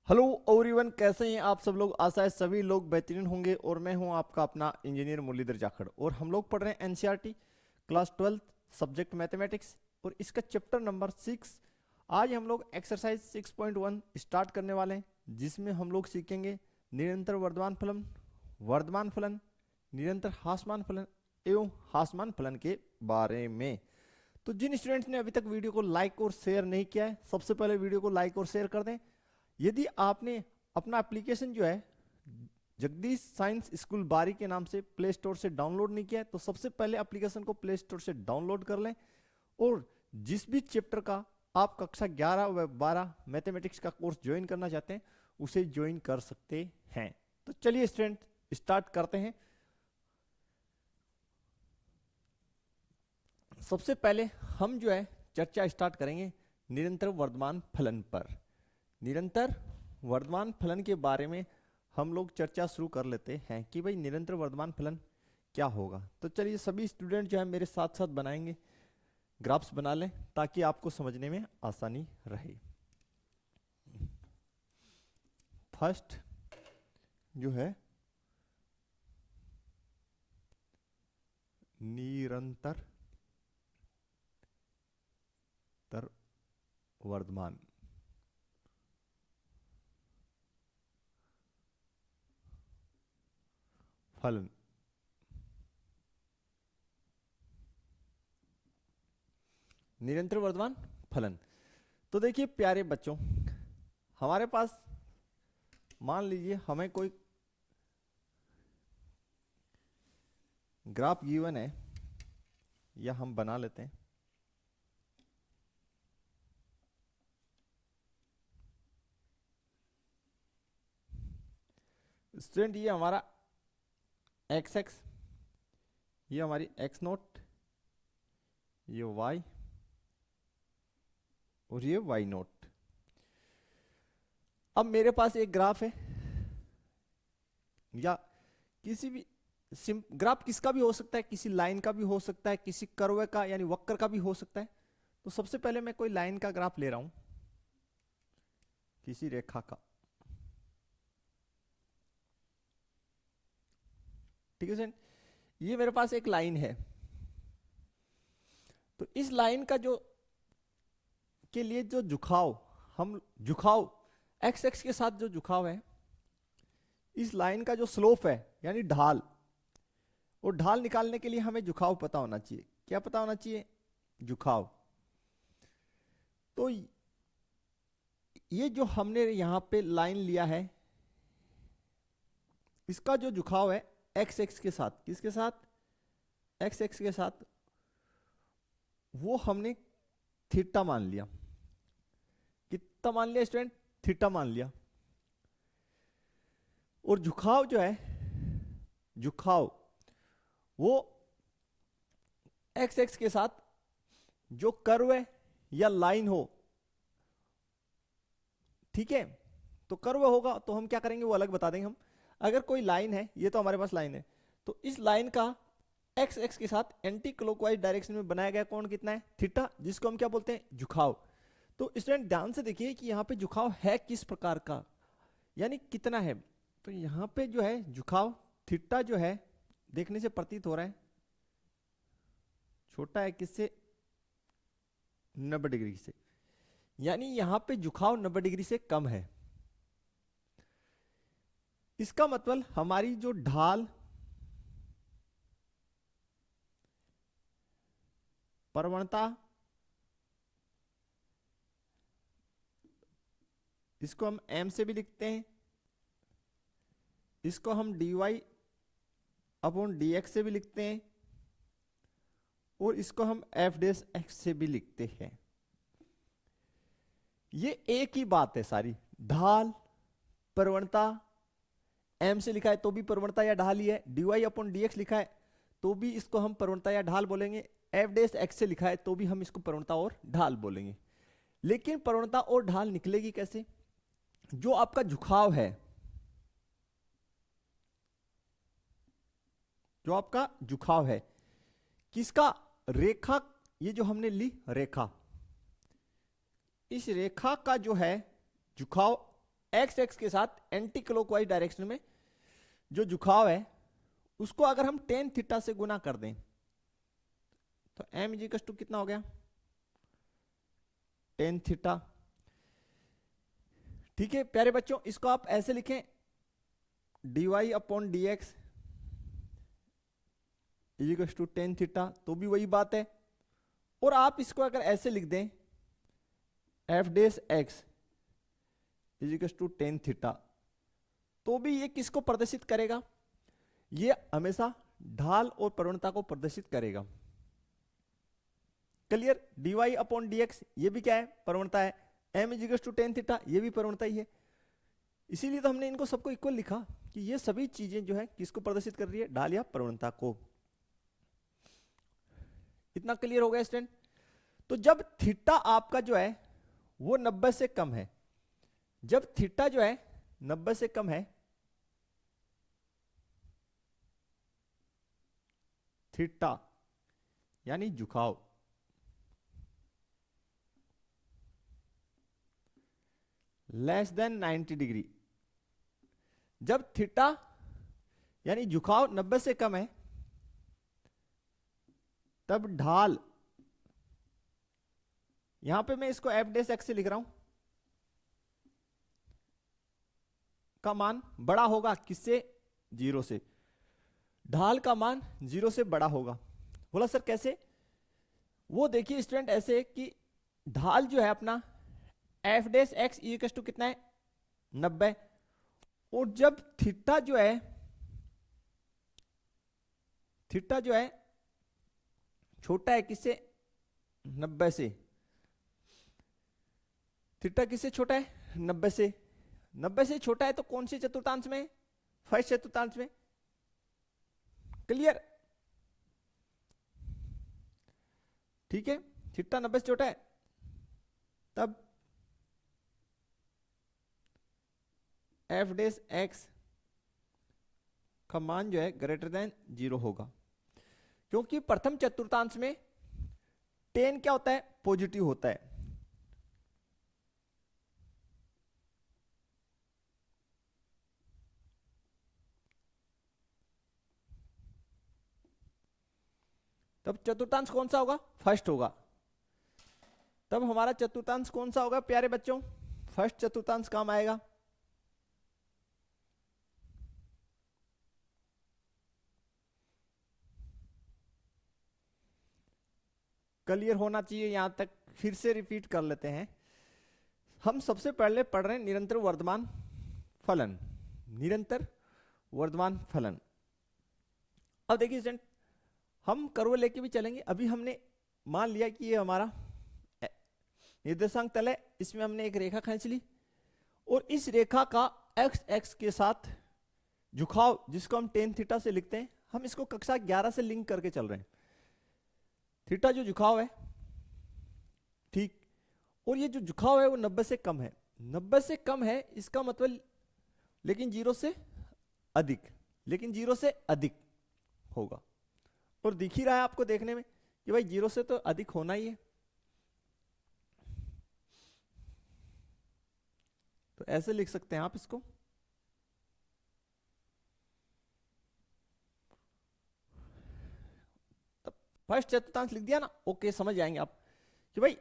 Hello everyone, कैसे हैं आप सब लोग। आशा है सभी लोग बेहतरीन होंगे और मैं हूं आपका अपना इंजीनियर मुरलीधर जाखड़ और हम लोग पढ़ रहे हैं एनसीईआरटी क्लास 12 सब्जेक्ट मैथमेटिक्स और इसका चैप्टर नंबर 6। आज हम लोग एक्सरसाइज 6.1 स्टार्ट करने वाले हैं, जिसमें हम लोग सीखेंगे निरंतर वर्धमान फलन, निरंतर ह्रासमान फलन एवं ह्रासमान फलन के बारे में। तो जिन स्टूडेंट्स ने अभी तक वीडियो को लाइक और शेयर नहीं किया है, सबसे पहले वीडियो को लाइक और शेयर कर दें। यदि आपने अपना एप्लीकेशन जो है जगदीश साइंस स्कूल बारी के नाम से प्ले स्टोर से डाउनलोड नहीं किया है, तो सबसे पहले एप्लीकेशन को प्ले स्टोर से डाउनलोड कर लें और जिस भी चैप्टर का आप कक्षा 11 व 12 मैथमेटिक्स का कोर्स ज्वाइन करना चाहते हैं उसे ज्वाइन कर सकते हैं। तो चलिए स्टूडेंट स्टार्ट करते हैं। सबसे पहले हम जो है चर्चा स्टार्ट करेंगे निरंतर वर्धमान फलन पर। निरंतर वर्धमान फलन के बारे में हम लोग चर्चा शुरू कर लेते हैं कि भाई निरंतर वर्धमान फलन क्या होगा। तो चलिए सभी स्टूडेंट जो है मेरे साथ साथ बनाएंगे, ग्राफ्स बना लें ताकि आपको समझने में आसानी रहे। फर्स्ट जो है निरंतर वर्धमान फलन। निरंतर वर्धमान फलन, तो देखिए प्यारे बच्चों, हमारे पास मान लीजिए हमें कोई ग्राफ गिवन है या हम बना लेते हैं। स्टूडेंट ये हमारा एक्स एक्स, ये हमारी एक्स नोट, ये वाई और ये वाई नोट। अब मेरे पास एक ग्राफ है या किसी भी ग्राफ किसका भी हो सकता है, किसी लाइन का भी हो सकता है, किसी कर्व का यानी वक्र का भी हो सकता है। तो सबसे पहले मैं कोई लाइन का ग्राफ ले रहा हूं, किसी रेखा का। ठीक है सर, ये मेरे पास एक लाइन है। तो इस लाइन का जो के लिए जो झुकाव एक्स एक्स के साथ जो झुकाव है, इस लाइन का जो स्लोप है यानी ढाल, और ढाल निकालने के लिए हमें झुकाव पता होना चाहिए। क्या पता होना चाहिए? झुकाव। तो ये जो हमने यहां पे लाइन लिया है, इसका जो झुकाव है एक्स एक्स के साथ, किसके साथ? एक्स एक्स के साथ, वो हमने थीटा मान लिया। कितना मान लिया स्टूडेंट? थीटा मान लिया। और झुकाव जो है, झुकाव वो एक्स एक्स के साथ जो कर्व है या लाइन हो, ठीक है, तो कर्व होगा तो हम क्या करेंगे वो अलग बता देंगे हम। अगर कोई लाइन है, ये तो हमारे पास लाइन है, तो इस लाइन का एक्स एक्स के साथ एंटी क्लॉकवाइज डायरेक्शन में बनाया गया कोण कितना है? थीटा, जिसको हम क्या बोलते हैं? झुकाव। तो स्टूडेंट ध्यान से देखिए कि यहां पे झुकाव है किस प्रकार का, यानी कितना है। तो यहां पे जो है झुकाव थीटा जो है, देखने से प्रतीत हो रहा है छोटा है, किससे? 90 डिग्री से, यानी यहां पे झुकाव 90 डिग्री से कम है। इसका मतलब हमारी जो ढाल प्रवणता, इसको हम m से भी लिखते हैं, इसको हम dy अपॉन dx से भी लिखते हैं, और इसको हम f डैश x से भी लिखते हैं। ये एक ही बात है सारी। ढाल, प्रवणता, m से लिखा है तो भी प्रवणता या ढाल ही है, dy अपॉन dx लिखा है तो भी इसको हम प्रवणता या ढाल बोलेंगे, f डैश x से लिखा है तो भी हम इसको प्रवणता और ढाल बोलेंगे। लेकिन प्रवणता और ढाल निकलेगी कैसे? जो आपका झुकाव है, जो आपका झुकाव है किसका? रेखा, ये जो हमने ली रेखा, इस रेखा का जो है झुकाव एक्स एक्स के साथ एंटी क्लॉकवाइज डायरेक्शन में जो झुकाव है उसको अगर हम टेन थीटा से गुना कर दें तो एम इजिकल्स टू कितना हो गया, टेन थीटा। ठीक है प्यारे बच्चों, इसको आप ऐसे लिखें dy upon d x equals to tan theta, तो भी वही बात है। और आप इसको अगर ऐसे लिख दें f dash x equals to tan theta, तो भी ये किसको प्रदर्शित करेगा, ये हमेशा ढाल और प्रवणता को प्रदर्शित करेगा। Clear, dy upon d x ये भी क्या है, प्रवणता है। m is equals to tan theta ये भी प्रवणता ही है। इसीलिए तो हमने इनको सबको इक्वल लिखा कि ये सभी चीजें जो है किसको प्रदर्शित कर रही है, ढाल या प्रवणता को। इतना क्लियर हो गया स्टूडेंट। तो जब थीटा आपका जो है वो 90 से कम है, जब थीटा जो है 90 से कम है, थीटा यानी झुकाव, लेस देन 90 डिग्री, जब थीटा यानी झुकाव 90 से कम है तब ढाल, यहां पे मैं इसको एफ डेस एक्स से लिख रहा हूं, का मान बड़ा होगा किससे, जीरो से। ढाल का मान जीरो से बड़ा होगा। बोला सर कैसे, वो देखिए स्टूडेंट ऐसे कि ढाल जो है अपना f dash x equal to कितना है, 90, और जब थीटा जो है, थीटा जो है छोटा है किससे, 90 से, थीटा किससे छोटा है, 90 से। 90 से छोटा है तो कौन से चतुर्थांश में, फर्स्ट चतुर्थांश में। क्लियर, ठीक है, थीटा 90 से छोटा है तब एफ डेस एक्स का मान जो है ग्रेटर देन जीरो होगा, क्योंकि प्रथम चतुर्थांश में टेन क्या होता है, पॉजिटिव होता है। तब चतुर्थांश कौन सा होगा, फर्स्ट होगा। तब हमारा चतुर्थांश कौन सा होगा प्यारे बच्चों, फर्स्ट चतुर्थांश काम आएगा। क्लियर होना चाहिए यहां तक, फिर से रिपीट कर लेते हैं। हम सबसे पहले पढ़ रहे हैं निरंतर वर्धमान फलन, निरंतर वर्धमान फलन। अब देखिए स्टूडेंट, हम कर्व लेके भी चलेंगे। अभी हमने मान लिया कि ये हमारा निर्देशांक तल है, इसमें हमने एक रेखा खींच ली, और इस रेखा का एक्स एक्स के साथ झुकाव जिसको हम टेन थीटा से लिखते हैं, हम इसको कक्षा 11 से लिंक करके चल रहे हैं। थीटा जो झुकाव है, ठीक, और ये जो झुकाव है वो 90 से कम है। 90 से कम है इसका मतलब, लेकिन जीरो से अधिक, लेकिन जीरो से अधिक होगा। और दिख ही रहा है आपको देखने में कि भाई जीरो से तो अधिक होना ही है। तो ऐसे लिख सकते हैं आप इसको, फर्स्ट चतुर्थांश लिख दिया ना, ओके, समझ जाएंगे आप कि भाई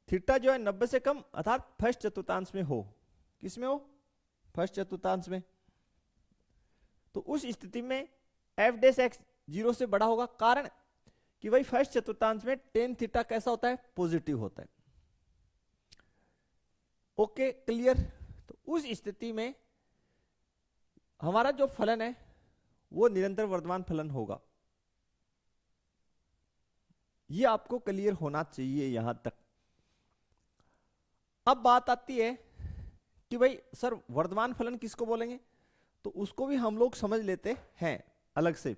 थीटा जो है 90 से कम अर्थात फर्स्ट चतुर्थांश में हो। किसमें हो, फर्स्ट चतुर्थांश में। तो उस स्थिति में एफ डेस एक्स जीरो से बड़ा होगा, कारण कि भाई फर्स्ट चतुर्थांश में टेन थीटा कैसा होता है, पॉजिटिव होता है। Okay clear. तो उस स्थिति में हमारा जो फलन है वो निरंतर वर्धमान फलन होगा। ये आपको क्लियर होना चाहिए यहां तक। अब बात आती है कि भाई सर वर्धमान फलन किसको बोलेंगे, तो उसको भी हम लोग समझ लेते हैं अलग से।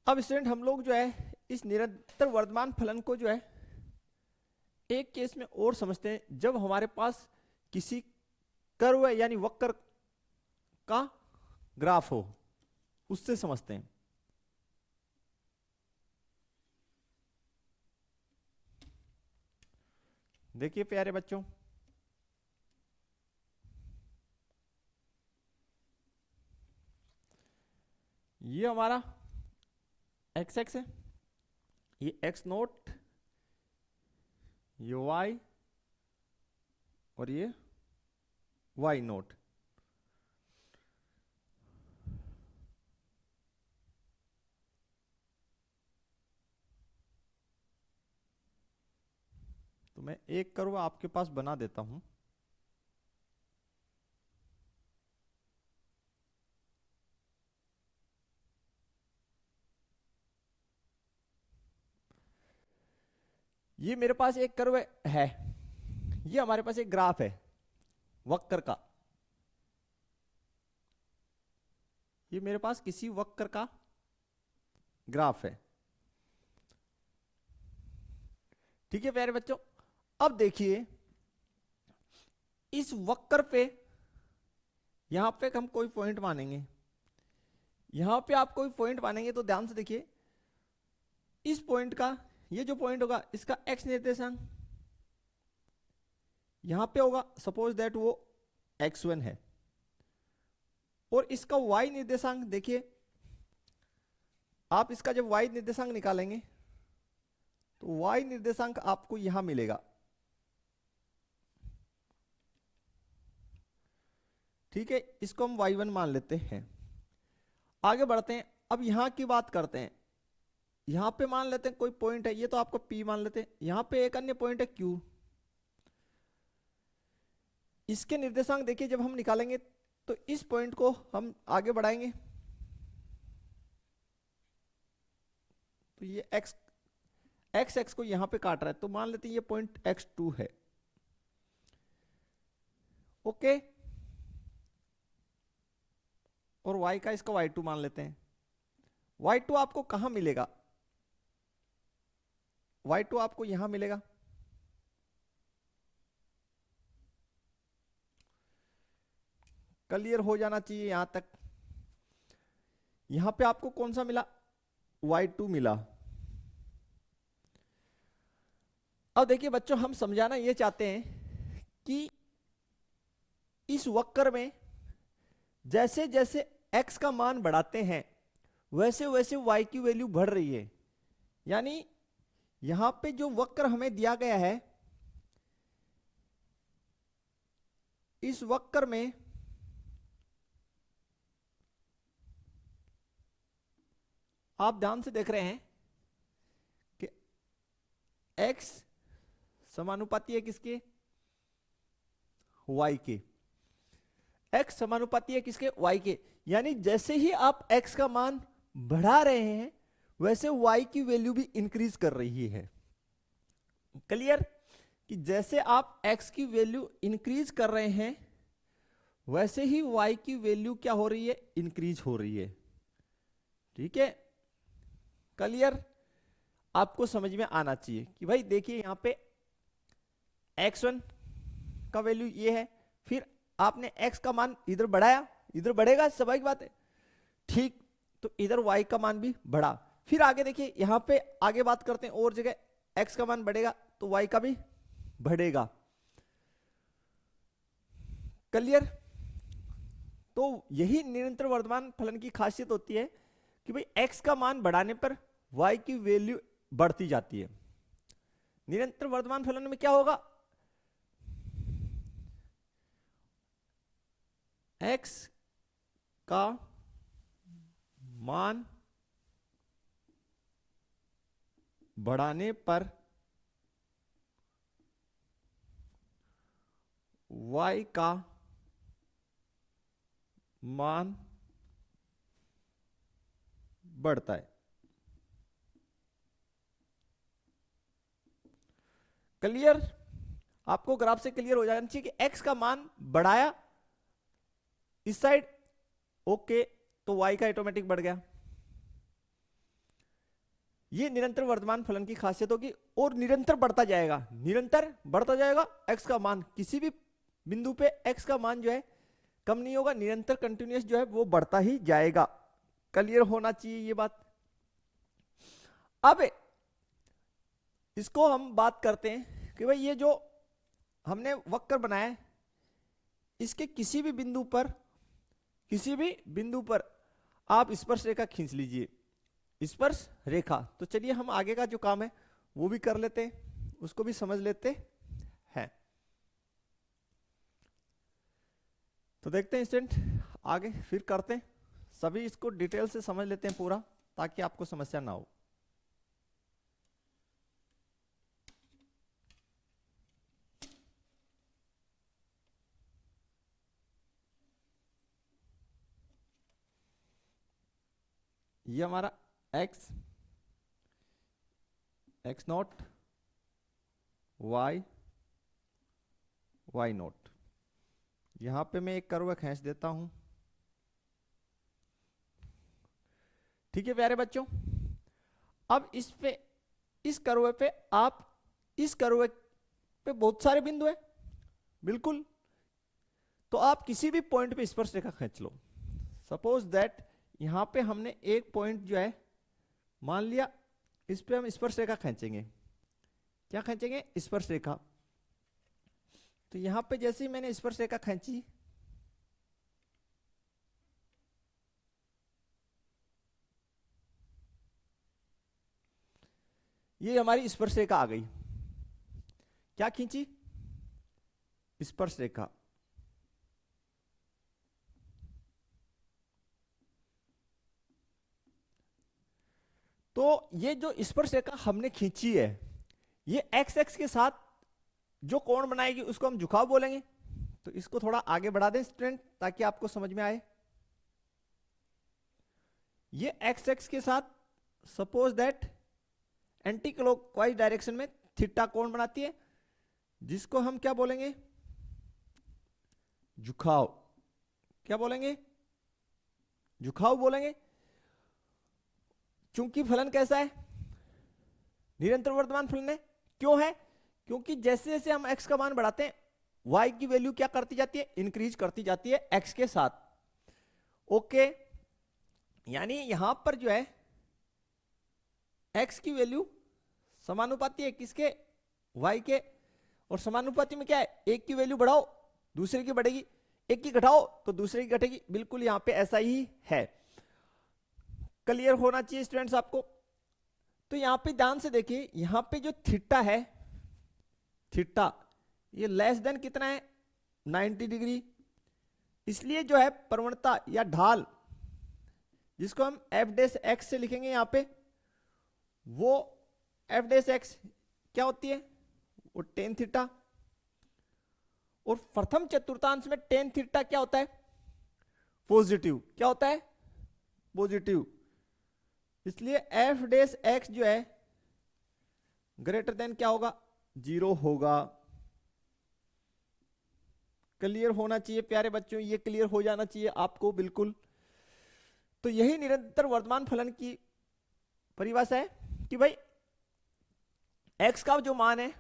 अब स्टूडेंट हम लोग जो है इस निरंतर वर्धमान फलन को जो है एक केस में और समझते हैं, जब हमारे पास किसी कर्व यानी वक्र का ग्राफ हो, उससे समझते हैं। देखिए प्यारे बच्चों, ये हमारा एक्स एक्स है, ये एक्स नोट, ये वाई, और ये वाई नोट। तो मैं एक कर्व आपके पास बना देता हूं। ये मेरे पास एक कर्व है, ये हमारे पास एक ग्राफ है वक्र का, ये मेरे पास किसी वक्र का ग्राफ है। ठीक है प्यारे बच्चों, अब देखिए इस वक्र पे, यहां पे हम कोई पॉइंट मानेंगे, यहां पे आप कोई पॉइंट मानेंगे तो ध्यान से देखिए, इस पॉइंट का, ये जो पॉइंट होगा इसका एक्स निर्देशांक यहां पे होगा, सपोज दैट वो x1 है, और इसका y निर्देशांक देखिए, आप इसका जब y निर्देशांक निकालेंगे तो y निर्देशांक आपको यहां मिलेगा। ठीक है, इसको हम y1 मान लेते हैं। आगे बढ़ते हैं, अब यहां की बात करते हैं। यहां पे मान लेते हैं कोई पॉइंट है, ये तो आपको P मान लेते हैं, यहां पे एक अन्य पॉइंट है Q। इसके निर्देशांक देखिए जब हम निकालेंगे तो इस पॉइंट को हम आगे बढ़ाएंगे तो ये x को यहां पे काट रहा है, तो मान लेते हैं ये पॉइंट x2 है। ओके, और y का इसका y2 मान लेते हैं। y2 आपको कहां मिलेगा? y2 आपको यहां मिलेगा। क्लियर हो जाना चाहिए यहां तक। यहां पे आपको कौन सा मिला? y2 मिला। अब देखिए बच्चों, हम समझाना ये चाहते हैं कि इस वक्र में जैसे जैसे x का मान बढ़ाते हैं वैसे वैसे y की वैल्यू बढ़ रही है। यानी यहां पे जो वक्र हमें दिया गया है, इस वक्र में आप ध्यान से देख रहे हैं कि x समानुपाती है किसके? y के। x समानुपाती है किसके? y के। यानी जैसे ही आप x का मान बढ़ा रहे हैं वैसे y की वैल्यू भी इंक्रीज कर रही है। क्लियर? कि जैसे आप x की वैल्यू इंक्रीज कर रहे हैं वैसे ही y की वैल्यू क्या हो रही है? इंक्रीज हो रही है। ठीक है, क्लियर? आपको समझ में आना चाहिए कि भाई देखिए यहां पे x1 का वैल्यू ये है, फिर आपने x का मान इधर बढ़ाया, इधर बढ़ेगा, स्वाभाविक बात है। ठीक, तो इधर y का मान भी बढ़ा। फिर आगे देखिए यहां पे आगे बात करते हैं, और जगह x का मान बढ़ेगा तो y का भी बढ़ेगा। क्लियर? तो यही निरंतर वर्धमान फलन की खासियत होती है कि भाई x का मान बढ़ाने पर y की वैल्यू बढ़ती जाती है। निरंतर वर्धमान फलन में क्या होगा? x का मान बढ़ाने पर y का मान बढ़ता है। क्लियर? आपको ग्राफ से क्लियर हो जाना चाहिए कि x का मान बढ़ाया इस साइड, ओके, तो y का ऑटोमेटिक बढ़ गया। ये निरंतर वर्धमान फलन की खासियत होगी, और निरंतर बढ़ता जाएगा, निरंतर बढ़ता जाएगा x का मान। किसी भी बिंदु पे x का मान जो है कम नहीं होगा, निरंतर कंटिन्यूअस जो है वो बढ़ता ही जाएगा। क्लियर होना चाहिए ये बात। अब इसको हम बात करते हैं कि भाई ये जो हमने वक्र बनाया है, इसके किसी भी बिंदु पर आप स्पर्श रेखा खींच लीजिए, स्पर्श रेखा। तो चलिए हम आगे का जो काम है वो भी कर लेते हैं, उसको भी समझ लेते हैं। तो देखते हैं स्टूडेंट, आगे फिर करते हैं, सभी इसको डिटेल से समझ लेते हैं पूरा, ताकि आपको समस्या ना हो। ये हमारा x नॉट, y नॉट, यहां पे मैं एक कर्व खींच देता हूं। ठीक है प्यारे बच्चों, अब इस कर्व पे इस कर्व पे बहुत सारे बिंदु है, बिल्कुल। तो आप किसी भी पॉइंट पे स्पर्श रेखा खींच लो। सपोज दैट यहां पे हमने एक पॉइंट जो है मान लिया, इस पे हम स्पर्श रेखा खींचेंगे। क्या खींचेंगे? स्पर्श रेखा। तो यहां पे जैसे ही मैंने स्पर्श रेखा खींची, ये हमारी स्पर्श रेखा आ गई। क्या खींची? स्पर्श रेखा। तो ये जो स्पर्श रेखा हमने खींची है, ये एक्स एक्स के साथ जो कोण बनाएगी उसको हम झुकाव बोलेंगे। तो इसको थोड़ा आगे बढ़ा दें स्टूडेंट, ताकि आपको समझ में आए। ये एक्स एक्स के साथ suppose that anti clockwise direction में थीटा कोण बनाती है, जिसको हम क्या बोलेंगे? झुकाव। क्या बोलेंगे? झुकाव बोलेंगे। चूंकि फलन कैसा है? निरंतर वर्तमान फलन है। क्यों है? क्योंकि जैसे जैसे हम x का मान बढ़ाते हैं, y की वैल्यू क्या करती जाती है? इंक्रीज करती जाती है x के साथ। ओके, यानी यहां पर जो है x की वैल्यू समानुपाती है किसके? y के। और समानुपाती में क्या है? एक की वैल्यू बढ़ाओ दूसरे की बढ़ेगी, एक की घटाओ तो दूसरे की घटेगी। बिल्कुल यहां पे ऐसा ही है। क्लियर होना चाहिए स्टूडेंट्स आपको। तो यहां पे ध्यान से देखिए, यहां पे जो थीटा है, थीटा ये लेस देन कितना है? 90 डिग्री। इसलिए जो है प्रवणता या ढाल, जिसको हम एफ डेस एक्स से लिखेंगे यहां पे, वो एफ डेस एक्स क्या होती है? वो टेन थीटा। और प्रथम चतुर्थांश में टेन थीटा क्या होता है? पॉजिटिव। क्या होता है? पॉजिटिव। इसलिए एफ डेस एक्स जो है ग्रेटर देन क्या होगा? 0 होगा। क्लियर होना चाहिए प्यारे बच्चों, ये क्लियर हो जाना चाहिए आपको बिल्कुल। तो यही निरंतर वर्तमान फलन की परिभाषा है कि भाई x का जो मान है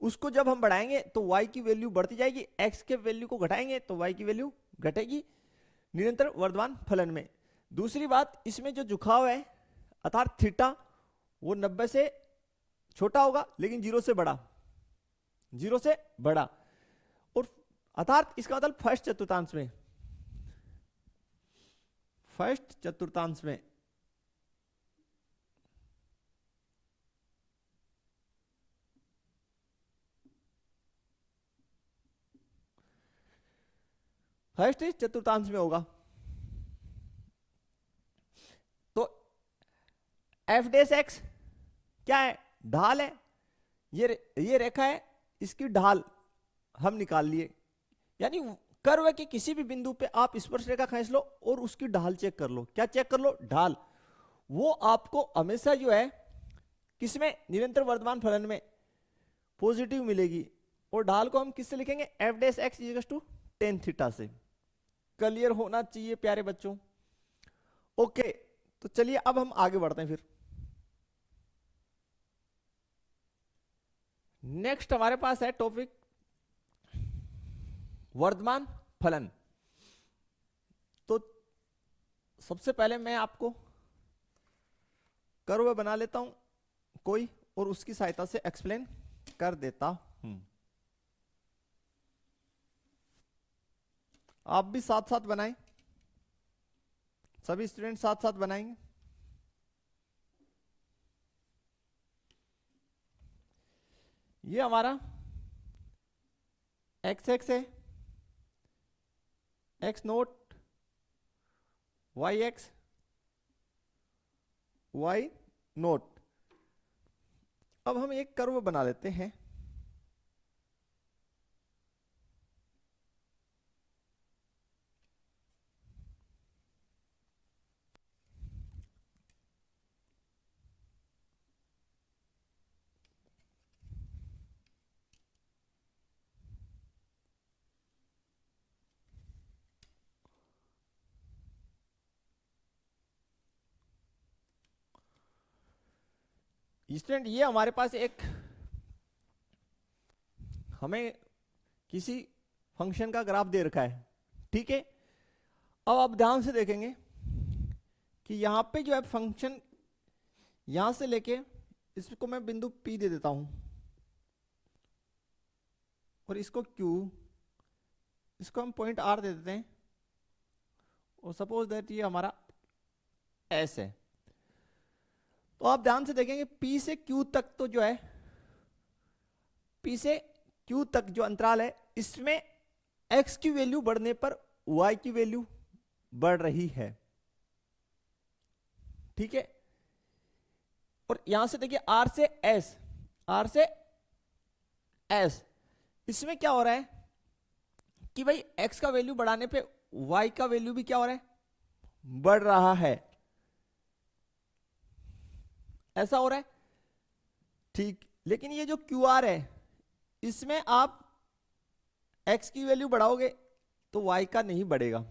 उसको जब हम बढ़ाएंगे तो y की वैल्यू बढ़ती जाएगी, x के वैल्यू को घटाएंगे तो y की वैल्यू घटेगी निरंतर वर्तमान फलन में। दूसरी बात, इसमें जो झुकाव है अर्थात थीटा, वो 90 से छोटा होगा लेकिन 0 से बड़ा, 0 से बड़ा। और अर्थात इसका मतलब फर्स्ट चतुर्थांश में, फर्स्ट चतुर्थांश में फर्स्ट चतुर्थांश में होगा। तो एफ डेस एक्स क्या है? ढाल है। ये रेखा है, इसकी ढाल हम निकाल लिए। यानी कर्व के किसी भी बिंदु पे आप स्पर्श रेखा खींच लो और उसकी ढाल चेक कर लो। क्या चेक कर लो? ढाल। वो आपको हमेशा जो है किसमें? निरंतर वर्तमान फलन में पॉजिटिव मिलेगी। और ढाल को हम किससे लिखेंगे? F dash x equal to tan theta से। क्लियर होना चाहिए प्यारे बच्चों। ओके, तो चलिए अब हम आगे बढ़ते हैं। फिर नेक्स्ट हमारे पास है टॉपिक वर्तमान फलन। तो सबसे पहले मैं आपको कर्व बना लेता हूं कोई, और उसकी सहायता से एक्सप्लेन कर देता हूं। आप भी साथ साथ बनाएं, सभी स्टूडेंट साथ साथ बनाएंगे। ये हमारा एक्स एक्स है, x naught, y x, y naught. अब हम एक कर्व बना लेते हैं। स्टूडेंट ये हमारे पास एक, हमें किसी फंक्शन का ग्राफ दे रखा है, ठीक है। अब आप ध्यान से देखेंगे कि यहां पे जो है फंक्शन यहां से लेके इसको मैं बिंदु P दे देता हूं और इसको Q, इसको हम पॉइंट R दे देते हैं और सपोज दैट ये हमारा S है। तो आप ध्यान से देखेंगे P से Q तक तो जो है, P से Q तक जो अंतराल है इसमें X की वैल्यू बढ़ने पर Y की वैल्यू बढ़ रही है, ठीक है। और यहां से देखिए R से S, R से S, इसमें क्या हो रहा है कि भाई X का वैल्यू बढ़ाने पे Y का वैल्यू भी क्या हो रहा है, बढ़ रहा है, ऐसा हो रहा है, ठीक। लेकिन ये जो QR है इसमें आप X की वैल्यू बढ़ाओगे तो Y का नहीं बढ़ेगा,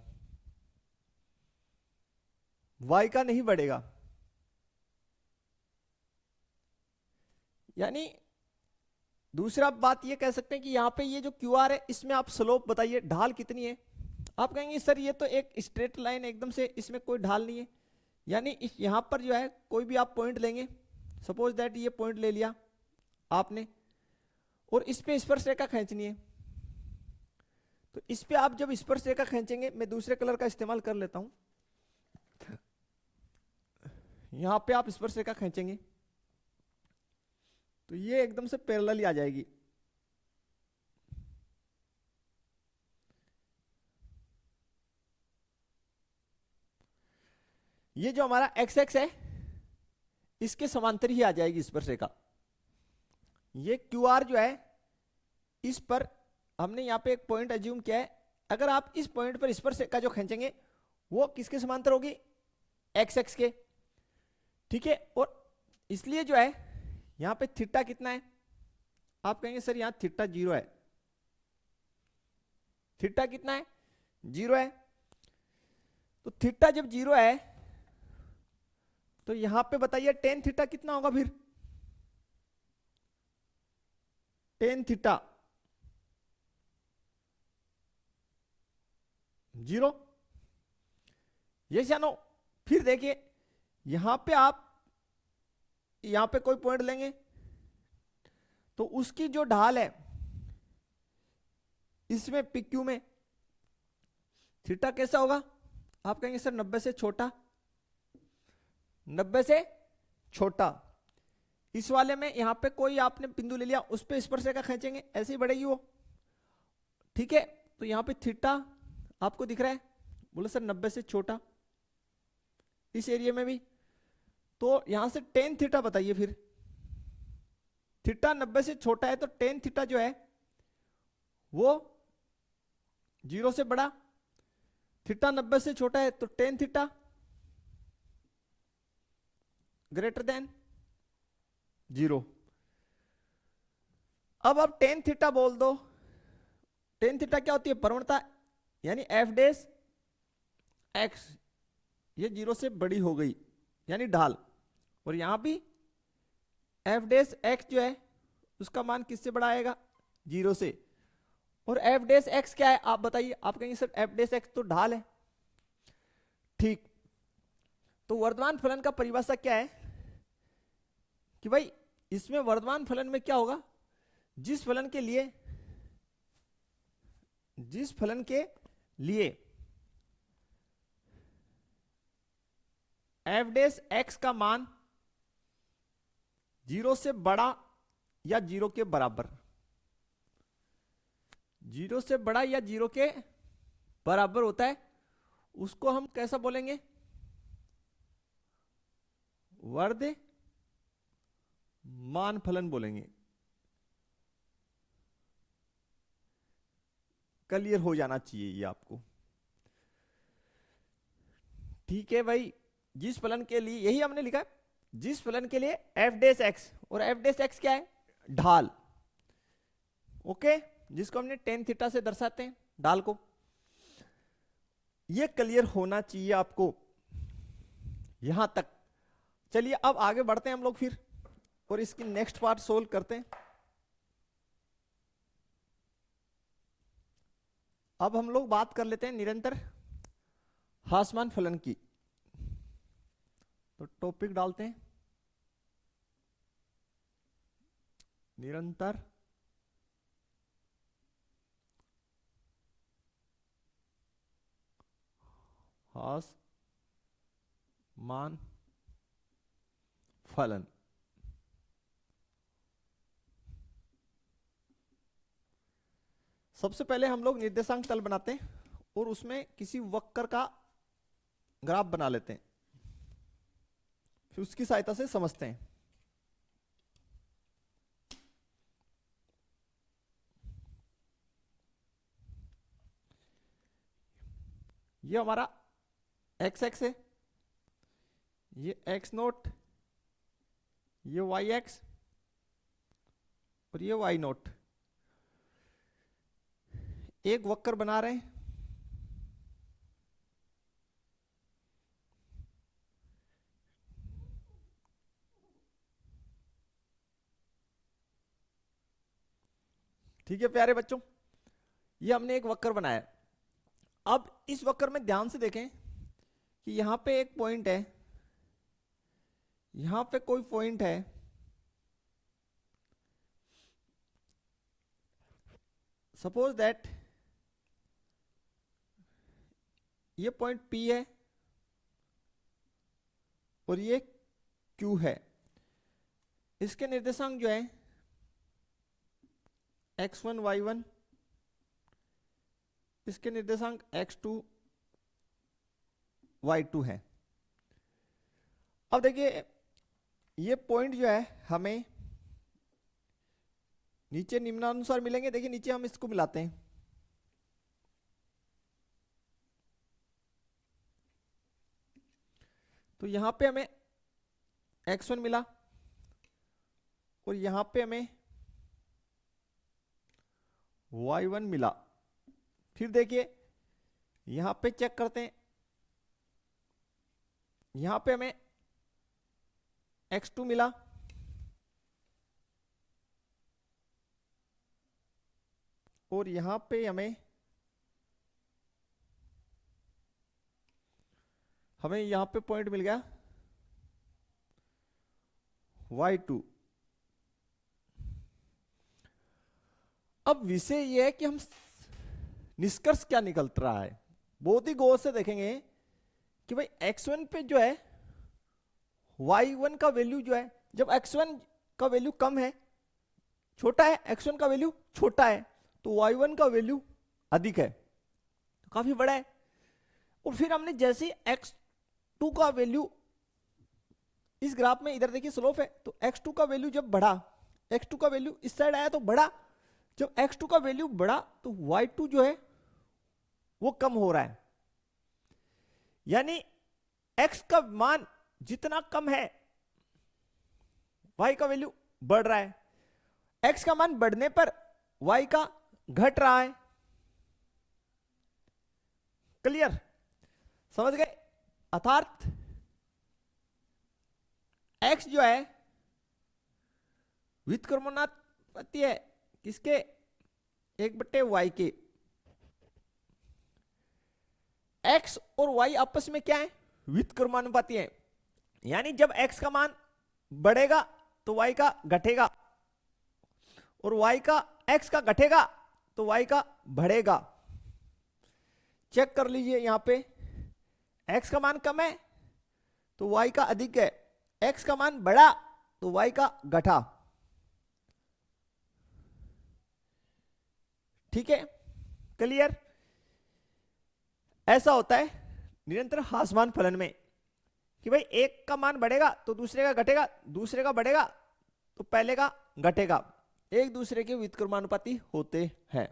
Y का नहीं बढ़ेगा। यानी दूसरा बात ये कह सकते हैं कि यहां पे ये जो QR है इसमें आप स्लोप बताइए, ढाल कितनी है। आप कहेंगे सर ये तो एक स्ट्रेट लाइन एकदम से, इसमें कोई ढाल नहीं है। यानी यहां पर जो है कोई भी आप पॉइंट लेंगे, सपोज दैट ये पॉइंट ले लिया आपने और इस पे स्पर्श रेखा खींचनी है, तो इस पे आप जब स्पर्श रेखा खींचेंगे, मैं दूसरे कलर का इस्तेमाल कर लेता हूं, यहां पे आप स्पर्श रेखा खींचेंगे तो ये एकदम से पैरेलल ही आ जाएगी। ये जो हमारा एक्स एक्स है इसके समांतर ही आ जाएगी स्पर्श रेखा। ये क्यू आर जो है इस पर हमने यहां पे एक पॉइंट एज्यूम किया है, अगर आप इस पॉइंट पर स्पर्श रेखा जो खींचेंगे वो किसके समांतर होगी, एक्स एक्स के, ठीक है। और इसलिए जो है यहां पे थीटा कितना है, आप कहेंगे सर यहां थीटा 0 है, थीटा कितना है, 0 है। तो थीटा जब 0 है तो यहां पे बताइए टेन थीटा कितना होगा, फिर टेन थीटा 0, यस या नो। फिर देखिए यहां पे आप यहां पे कोई पॉइंट लेंगे तो उसकी जो ढाल है इसमें PQ में थीटा कैसा होगा, आप कहेंगे सर 90 से छोटा, 90 से छोटा। इस वाले में यहां पे कोई आपने बिंदु ले लिया, उस पे स्पर्श रेखा खींचेंगे, ऐसे ही बढ़ेगी वो, ठीक है। तो यहां पे थीटा आपको दिख रहा है, बोले सर 90 से छोटा, इस एरिया में भी। तो यहां से टेन थीटा बताइए, फिर थीटा 90 से छोटा है तो टेन थीटा जो है वो 0 से बड़ा, थीटा 90 से छोटा है तो टेन थीटा ग्रेटर देन 0। अब आप टेन थीटा बोल दो, टेन थीटा क्या होती है, प्रवणता, यानी एफ डेस एक्स, ये 0 से बड़ी हो गई यानी ढाल, और यहां भी एफ डेस एक्स जो है उसका मान किससे बड़ा आएगा, 0 से। और एफ डेस एक्स क्या है आप बताइए, आप कहेंगे सर एफ डेस एक्स तो ढाल है, ठीक। तो वर्तमान फलन का परिभाषा क्या है कि भाई इसमें वर्तमान फलन में क्या होगा, जिस फलन के लिए एफ डेस एक्स का मान 0 से बड़ा या 0 के बराबर, 0 से बड़ा या 0 के बराबर होता है, उसको हम कैसा बोलेंगे? वर्धमान फलन बोलेंगे। क्लियर हो जाना चाहिए ये आपको। ठीक है भाई, जिस फलन के लिए, यही हमने लिखा है, जिस फलन के लिए एफ डेस एक्स, और एफ डेस एक्स क्या है? ढाल। ओके, जिसको हमने टेन थीटा से दर्शाते हैं, ढाल को। ये क्लियर होना चाहिए आपको यहां तक। चलिए अब आगे बढ़ते हैं हम लोग फिर, और इसकी नेक्स्ट पार्ट सोल्व करते हैं। अब हम लोग बात कर लेते हैं निरंतर ह्रासमान फलन की। तो टॉपिक डालते हैं निरंतर ह्रासमान फलन। सबसे पहले हम लोग निर्देशांक तल बनाते हैं और उसमें किसी वक्र का ग्राफ बना लेते हैं, फिर उसकी सहायता से समझते हैं। ये हमारा एक्स एक्स है, ये एक्स नोट, ये वाई एक्स और ये वाई नोट। एक वक्र बना रहे हैं, ठीक है प्यारे बच्चों, ये हमने एक वक्र बनाया। अब इस वक्र में ध्यान से देखें कि यहां पे एक पॉइंट है, यहां पे कोई पॉइंट है, सपोज दैट ये पॉइंट P है और ये Q है। इसके निर्देशांक जो है x1 y1, इसके निर्देशांक x2 y2 है। अब देखिए ये पॉइंट जो है हमें नीचे निम्नानुसार मिलेंगे। देखिए नीचे हम इसको मिलाते हैं, तो यहां पे हमें x1 मिला और यहां पे हमें y1 मिला। फिर देखिए यहां पे चेक करते हैं, यहां पे हमें x2 मिला और यहां पे हमें यहां पे पॉइंट मिल गया y2। अब विषय यह है कि हम निष्कर्ष क्या निकल रहा है, बहुत ही गौर से देखेंगे कि भाई x1 पे जो है y1 का वैल्यू जो है, जब x1 का वैल्यू कम है, छोटा है, x1 का वैल्यू छोटा है, तो y1 का वैल्यू अधिक है, तो काफी बड़ा है। और फिर हमने जैसे x2 का वैल्यू इस ग्राफ में, इधर देखिए स्लोप है, तो x2 का वैल्यू जब बढ़ा, x2 का वैल्यू इस साइड आया तो बढ़ा, जब x2 का वैल्यू बढ़ा तो y2 जो है वो कम हो रहा है। यानी x का मान जितना कम है y का वैल्यू बढ़ रहा है, x का मान बढ़ने पर y का घट रहा है। क्लियर, समझ गए? अर्थात x जो है व्युत्क्रमणानुपाती है किसके? 1/y के। x और y आपस में क्या है? व्युत्क्रमानुपाती है। यानी जब x का मान बढ़ेगा तो y का घटेगा, और y का x का घटेगा तो y का बढ़ेगा। चेक कर लीजिए यहां पे x का मान कम है तो y का अधिक है, x का मान बढ़ा तो y का घटा। ठीक है, क्लियर। ऐसा होता है निरंतर ह्रासमान फलन में कि भाई एक का मान बढ़ेगा तो दूसरे का घटेगा, दूसरे का बढ़ेगा तो पहले का घटेगा, एक दूसरे के व्युत्क्रमानुपाती होते हैं।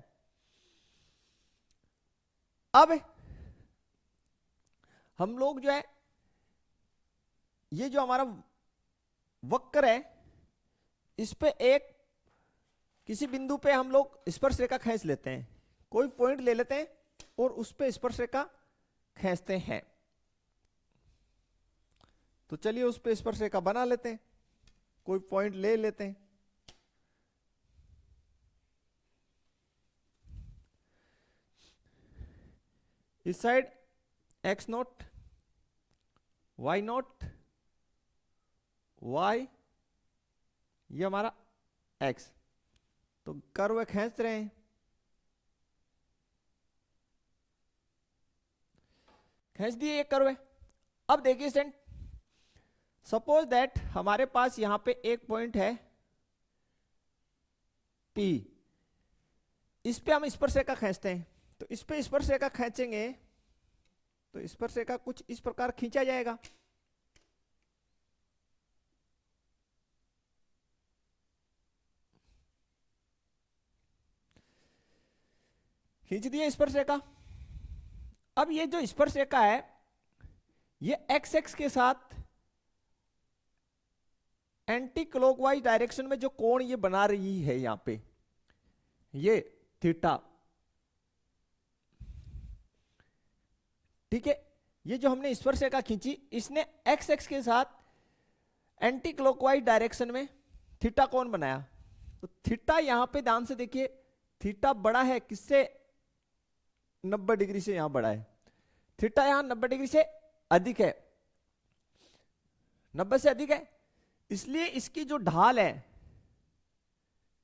अब हम लोग जो है ये जो हमारा वक्र है इस पे एक किसी बिंदु पे हम लोग स्पर्श रेखा खींच लेते हैं, कोई पॉइंट ले लेते हैं और उस पे स्पर्श रेखा खींचते हैं। तो चलिए उस पे स्पर्श रेखा बना लेते हैं, कोई पॉइंट ले लेते हैं। इस side x note, y note, y, ये हमारा x, तो कर्व खींच रहे हैं, खींच दिए एक कर्व है। अब देखिए स्टूडेंट, सपोज दैट हमारे पास यहां पे एक पॉइंट है P, इस पे हम स्पर्श रेखा खींचते हैं, तो इस पे स्पर्श रेखा खींचेंगे तो स्पर्श रेखा कुछ इस प्रकार खींचा जाएगा। खींच दिया स्पर्श रेखा। अब ये जो स्पर्श रेखा है ये एक्स एक्स के साथ एंटी क्लॉकवाइज डायरेक्शन में जो कोण ये बना रही है यहां पे, ये थीटा। ठीक है, ये जो हमने स्पर्श रेखा खींची इसने एक्स एक्स के साथ एंटी क्लॉकवाइज डायरेक्शन में थीटा कोण बनाया। तो थीटा यहां पे ध्यान से देखिए, थीटा बड़ा है किससे, 90 डिग्री से यहां बड़ा है। थीटा यहां 90 डिग्री से अधिक है, 90 से अधिक है, इसलिए इसकी जो ढाल है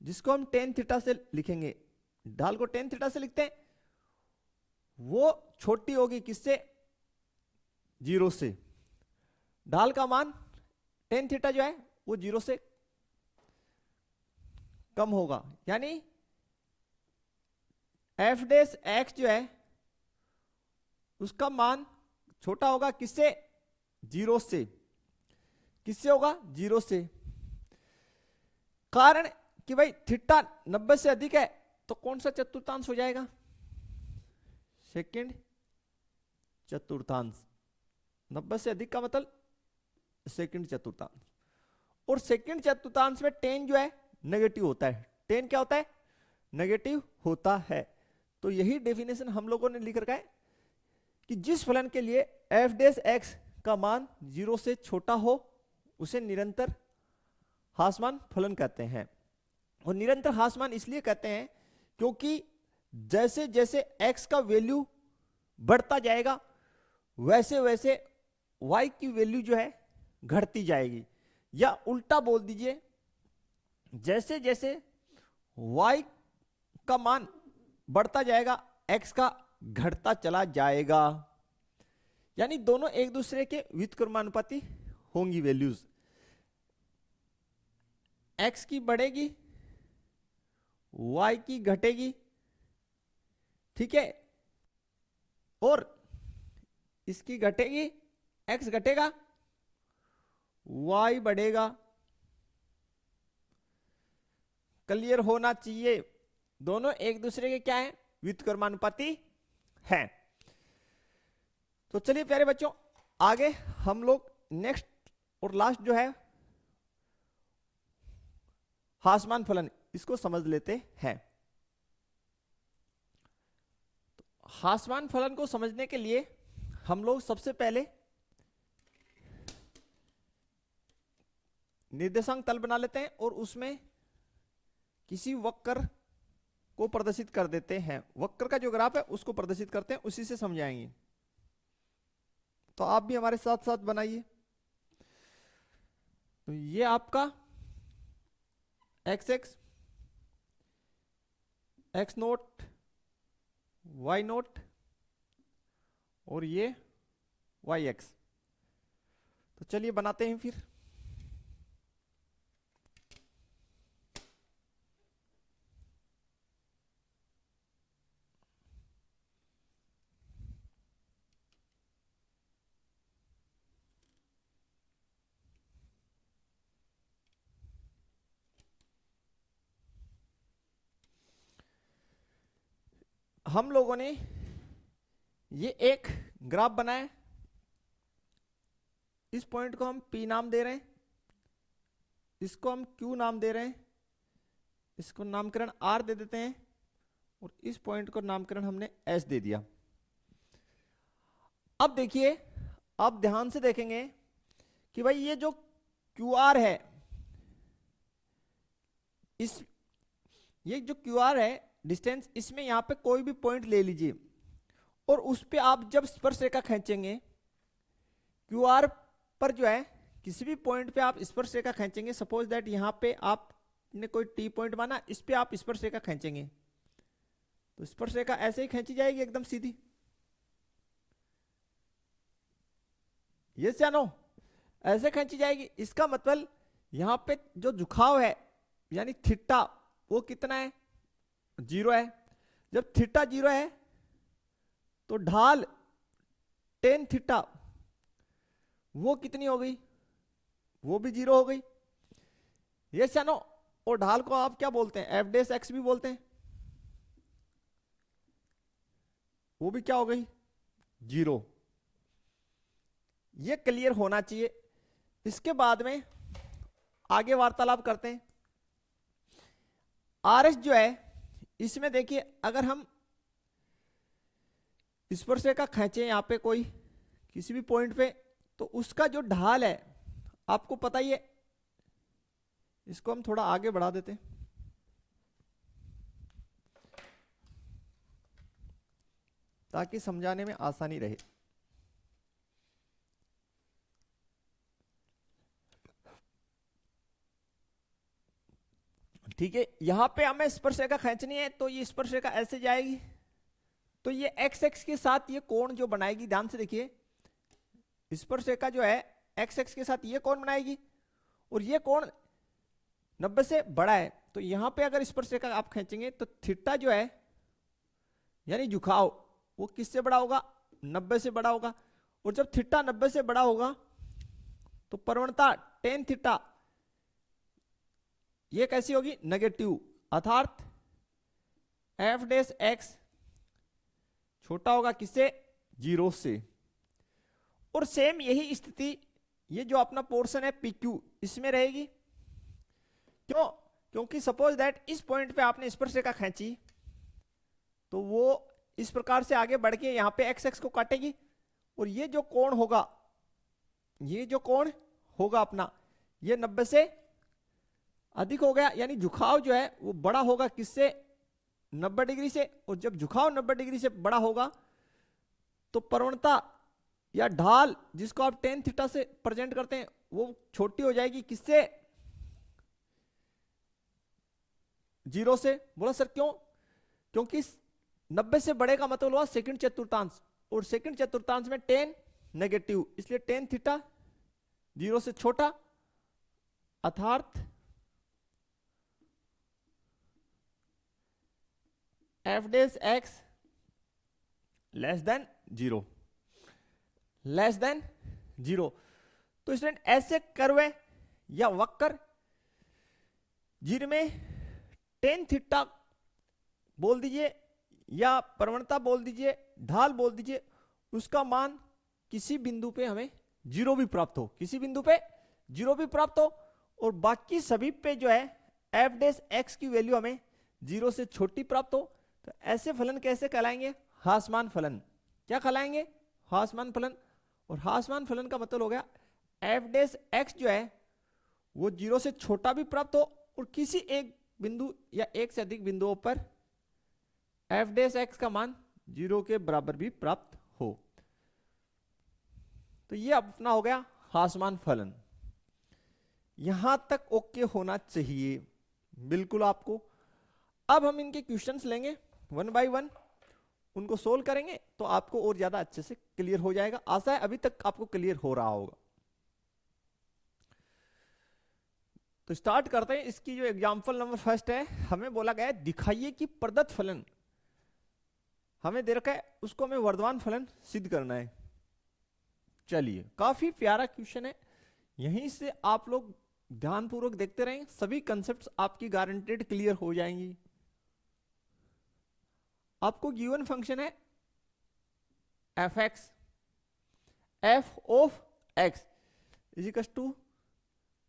जिसको हम टेन थीटा से लिखेंगे, ढाल को टेन थीटा से लिखते हैं, वो छोटी होगी किससे, 0 से। ढाल का मान टेन थीटा जो है वो 0 से कम होगा, यानी एफ डेस एक्स जो है उसका मान छोटा होगा किससे, 0 से। किससे होगा, 0 से। कारण कि भाई थीटा 90 से अधिक है तो कौन सा चतुर्थांश हो जाएगा, सेकंड चतुर्थांश। 90 से अधिक का मतलब सेकंड चतुर्थांश, और सेकंड चतुर्थांश में टेन जो है नेगेटिव होता है। टेन क्या होता है, नेगेटिव होता है। तो यही डेफिनेशन हम लोगों ने लिख रखा है कि जिस फलन के लिए एफ डेस एक्स का मान 0 से छोटा हो उसे निरंतर ह्रासमान फलन कहते हैं। और निरंतर ह्रासमान इसलिए कहते हैं क्योंकि जैसे जैसे x का वैल्यू बढ़ता जाएगा वैसे वैसे y की वैल्यू जो है घटती जाएगी, या उल्टा बोल दीजिए, जैसे जैसे y का मान बढ़ता जाएगा x का घटता चला जाएगा। यानी दोनों एक दूसरे के व्युत्क्रमानुपाती होंगी वैल्यूज, x की बढ़ेगी y की घटेगी। ठीक है, और इसकी घटेगी, x घटेगा y बढ़ेगा। क्लियर होना चाहिए, दोनों एक दूसरे के क्या है, व्युत्क्रमानुपाती हैं। तो चलिए प्यारे बच्चों, आगे हम लोग नेक्स्ट और लास्ट जो है ह्रासमान फलन, इसको समझ लेते हैं। तो ह्रासमान फलन को समझने के लिए हम लोग सबसे पहले निर्देशांक तल बना लेते हैं और उसमें किसी वक्र को प्रदर्शित कर देते हैं। वक्र का जो ग्राफ है उसको प्रदर्शित करते हैं, उसी से समझाएंगे। तो आप भी हमारे साथ साथ बनाइए। तो ये आपका x x, x naught, y naught, और ये वाई एक्स। तो चलिए बनाते हैं फिर। हम लोगों ने ये एक ग्राफ बनाया, इस पॉइंट को हम P नाम दे रहे हैं, इसको हम Q नाम दे रहे हैं, इसको नामकरण R दे देते हैं, और इस पॉइंट को नामकरण हमने S दे दिया। अब देखिए, आप ध्यान से देखेंगे कि भाई ये जो QR है, ये जो QR है डिस्टेंस, इसमें यहां पे कोई भी पॉइंट ले लीजिए और उस पे आप जब स्पर्शरेखा खींचेंगे, QR पर जो है किसी भी पॉइंट पे आप स्पर्शरेखा खींचेंगे, सपोज दैट यहां पे आपने कोई T पॉइंट माना, इस पे आप स्पर्शरेखा खींचेंगे तो स्पर्शरेखा ऐसे ही खींची जाएगी एकदम सीधी। यस या नो? ऐसे खींची जाएगी। इसका मतलब यहां पे जो झुकाव है यानी थीटा वो कितना है? 0 है। जब थीटा 0 है तो ढाल टेन थीटा वो कितनी हो गई? वो भी 0 हो गई। यस या नो? और ढाल को आप क्या बोलते हैं? एफ डेस एक्स भी बोलते हैं, वो भी क्या हो गई? 0। ये क्लियर होना चाहिए। इसके बाद में आगे वार्तालाप करते हैं। आर एस जो है, इसमें देखिए अगर हम स्पर्शरेखा खींचे यहां पे कोई किसी भी पॉइंट पे, तो उसका जो ढाल है आपको पता ही है। इसको हम थोड़ा आगे बढ़ा देते हैं ताकि समझाने में आसानी रहे। ठीक है, यहां पे हमें स्पर्शरेखा खींचनी है तो ये स्पर्शरेखा ऐसे जाएगी, तो ये एक्स एक्स के साथ ये कोण जो बनाएगी, ध्यान से देखिए, स्पर्शरेखा जो है एक्स एक्स के साथ ये कोण बनाएगी और ये कोण 90 से बड़ा है। तो यहां पे अगर स्पर्शरेखा आप खींचेंगे तो थीटा जो है यानी झुकाव वो किससे बड़ा होगा? 90 से बड़ा होगा। और जब थीटा 90 से बड़ा होगा तो प्रवणता टेन थीटा ये कैसी होगी? नेगेटिव। अर्थात एफ डेस एक्स छोटा होगा किससे? 0 से। और सेम यही स्थिति ये जो अपना पोर्शन है PQ इसमें रहेगी। क्यों? क्योंकि सपोज दैट इस पॉइंट पे आपने स्पर्शरेखा खींची तो वो इस प्रकार से आगे बढ़ के यहां पे एक्स एक्स को काटेगी और ये जो कोण होगा, ये जो कोण होगा अपना, ये 90 से अधिक हो गया, यानी झुकाव जो है वो बड़ा होगा किससे? 90 डिग्री से। और जब झुकाव 90 डिग्री से बड़ा होगा तो प्रवणता या ढाल जिसको आप टेन थीटा से प्रेजेंट करते हैं वो छोटी हो जाएगी किससे? 0 से। बोला सर क्यों? क्योंकि 90 से बड़े का मतलब हुआ सेकंड चतुर्थांश, और सेकंड चतुर्थांश में टेन नेगेटिव, इसलिए टेन थीटा 0 से छोटा, अर्थात f dash x less than 0, less than 0। तो स्टूडेंट ऐसे कर्व या वक्र जिनमें टेन थीटा बोल दीजिए या प्रवणता बोल दीजिए, ढाल बोल दीजिए, उसका मान किसी बिंदु पे हमें 0 भी प्राप्त हो, किसी बिंदु पे 0 भी प्राप्त हो, और बाकी सभी पे जो है एफ डेस एक्स की वैल्यू हमें 0 से छोटी प्राप्त हो, तो ऐसे फलन कैसे कहलाएंगे? हासमान फलन। क्या कहलाएंगे? हासमान फलन। और हासमान फलन का मतलब हो गया एफ डेस एक्स जो है वो 0 से छोटा भी प्राप्त हो और किसी एक बिंदु या एक से अधिक बिंदुओं पर एफ डेस एक्स का मान 0 के बराबर भी प्राप्त हो। तो ये अपना हो गया हासमान फलन। यहां तक ओके होना चाहिए बिल्कुल आपको। अब हम इनके क्वेश्चंस लेंगे वन बाय वन उनको सोल्व करेंगे तो आपको और ज्यादा अच्छे से क्लियर हो जाएगा। आशा है अभी तक आपको क्लियर हो रहा होगा। तो स्टार्ट करते हैं। इसकी जो एग्जांपल नंबर फर्स्ट है, हमें बोला गया है दिखाइए कि प्रदत्त फलन, हमें दे रखा है उसको हमें वर्धमान फलन सिद्ध करना है। चलिए, काफी प्यारा क्वेश्चन है, यहीं से आप लोग ध्यानपूर्वक देखते रहें, सभी कंसेप्ट्स आपकी गारंटेड क्लियर हो जाएंगी। आपको गिवन फंक्शन है f x, f of x is equal to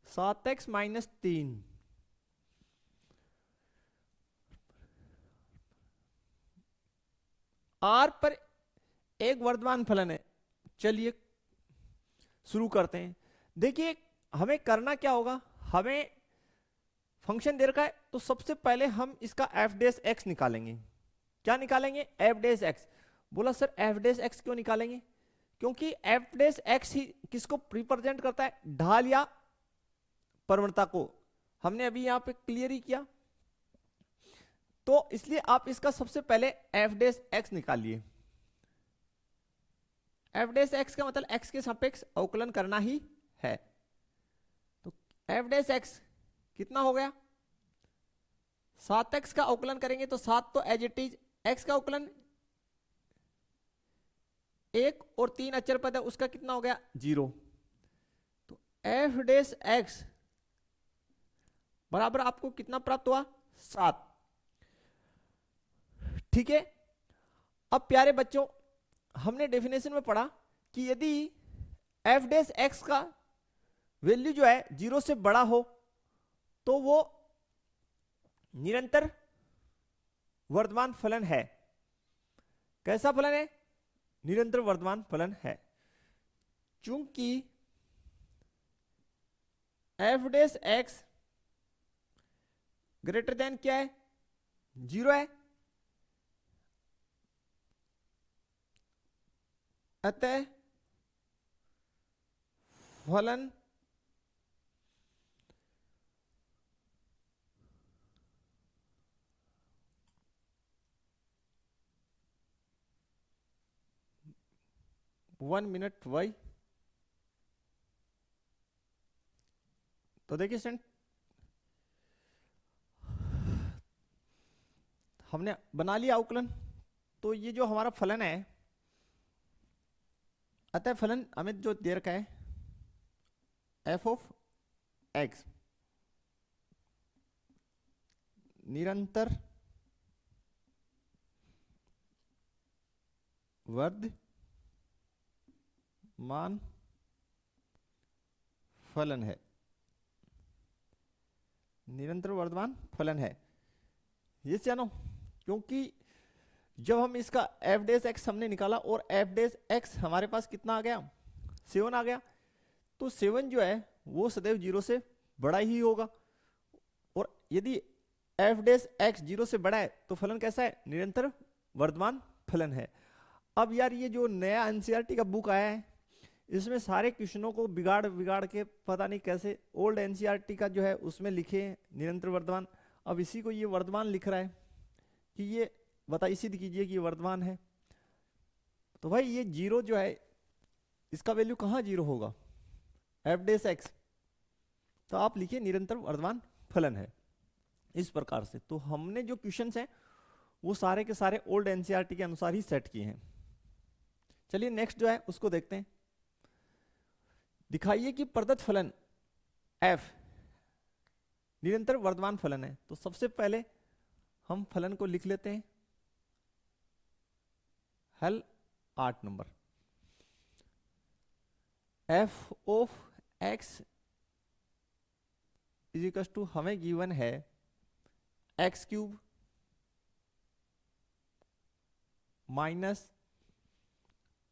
7x minus 3, R पर एक वर्धमान फलन है। चलिए शुरू करते हैं। देखिए हमें करना क्या होगा, हमें फंक्शन दे रखा है तो सबसे पहले हम इसका एफ डेस एक्स निकालेंगे। क्या निकालेंगे? F dash x. बोला सर एफ डेस एक्स क्यों निकालेंगे? क्योंकि एफ डेस एक्स ही किसको रिप्रेजेंट करता है? ढाल या प्रवणता को। हमने अभी यहां पे क्लियर ही किया, तो इसलिए आप इसका सबसे पहले एफ डेस एक्स निकालिए। एफ डेस एक्स का मतलब एक्स के सापेक्ष अवकलन करना ही है। तो एफ डेस एक्स कितना हो गया? 7x का अवकलन करेंगे तो 7 तो एज इट इज, x का अवकलन 1 और 3 अचर पद है, उसका कितना हो गया? 0। तो एफ डेस एक्स बराबर आपको कितना प्राप्त हुआ? 7। ठीक है। अब प्यारे बच्चों, हमने डेफिनेशन में पढ़ा कि यदि एफ डेस एक्स का वैल्यू जो है 0 से बड़ा हो तो वो निरंतर वर्धमान फलन है। कैसा फलन है? निरंतर वर्धमान फलन है। चूंकि F dash x greater than क्या है? 0 है, अतः फलन वन मिनट वाई। तो देखिए स्टूडेंट, हमने बना लिया अवकलन। तो ये जो हमारा फलन है, अतः फलन हमें जो दे रखा है एफ ऑफ एक्स निरंतर वर्धमान फलन है। निरंतर वर्धमान फलन है, ये जानो। क्योंकि जब हम इसका एफ डेस एक्स हमने निकाला और एफ डेस एक्स हमारे पास कितना आ गया? 7 आ गया। तो 7 जो है वो सदैव 0 से बड़ा ही होगा, और यदि एफ डेस एक्स 0 से बड़ा है तो फलन कैसा है? निरंतर वर्धमान फलन है। अब यार ये जो नया एनसीईआरटी का बुक आया है, इसमें सारे क्वेश्चनों को बिगाड़ बिगाड़ के पता नहीं कैसे ओल्ड एनसीईआरटी का जो है उसमें लिखे निरंतर वर्धमान। अब इसी को ये वर्धमान लिख रहा है कि ये बताइए, सिद्ध कीजिए कि ये वर्धमान है। तो भाई ये 0 जो है इसका वैल्यू कहाँ 0 होगा? F dash x. तो आप लिखिए निरंतर वर्धमान फलन है इस प्रकार से। तो हमने जो क्वेश्चंस हैं वो सारे के सारे ओल्ड एनसीईआरटी के अनुसार ही सेट किए हैं। चलिए नेक्स्ट जो है उसको देखते हैं। दिखाइए कि प्रदत्त फलन f निरंतर वर्धमान फलन है। तो सबसे पहले हम फलन को लिख लेते हैं। हल 8 number, f of x is equal to हमें गिवन है x cube minus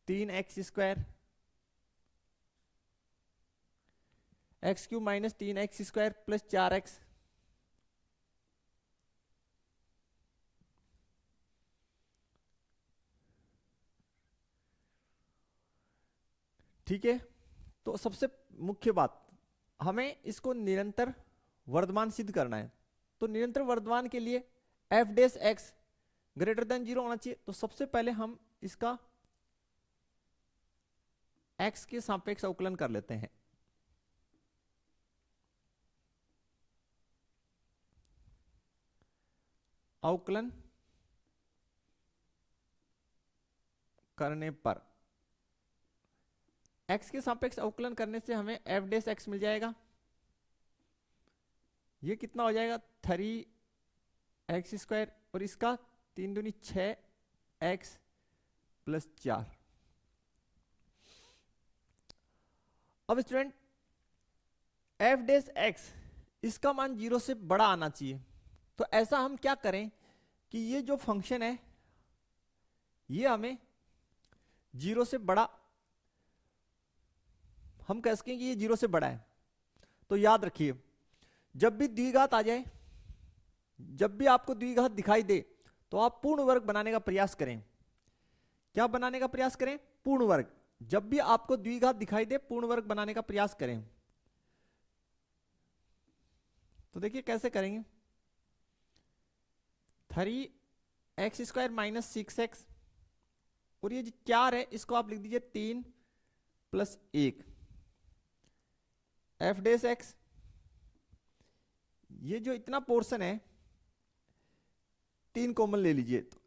3x square, x cube minus 3x square plus 4x। ठीक है। तो सबसे मुख्य बात, हमें इसको निरंतर वर्धमान सिद्ध करना है। तो निरंतर वर्धमान के लिए F dash x greater than 0 होना चाहिए। तो सबसे पहले हम इसका x के सापेक्ष अवकलन कर लेते हैं। अवकलन करने पर x के सापेक्ष अवकलन करने से हमें एफ डेस एक्स मिल जाएगा। ये कितना हो जाएगा 3x² और इसका 3 दूनी 6x प्लस 4। अब स्टूडेंट एफ डेस एक्स इसका मान 0 से बड़ा आना चाहिए। तो ऐसा हम क्या करें कि ये जो फंक्शन है ये हमें 0 से बड़ा, हम कह सकें कि ये 0 से बड़ा है। तो याद रखिए जब भी द्विघात आ जाए, जब भी आपको द्विघात दिखाई दे तो आप पूर्ण वर्ग बनाने का प्रयास करें। क्या बनाने का प्रयास करें? पूर्ण वर्ग। जब भी आपको द्विघात दिखाई दे पूर्ण वर्ग बनाने का प्रयास करें। तो देखिए कैसे करेंगे, 3x² माइनस 6x और ये जो 4 है इसको आप लिख दीजिए 3 प्लस 1 एफ डेस एक्स। ये जो इतना पोर्शन है 3 कॉमन ले लीजिए, तो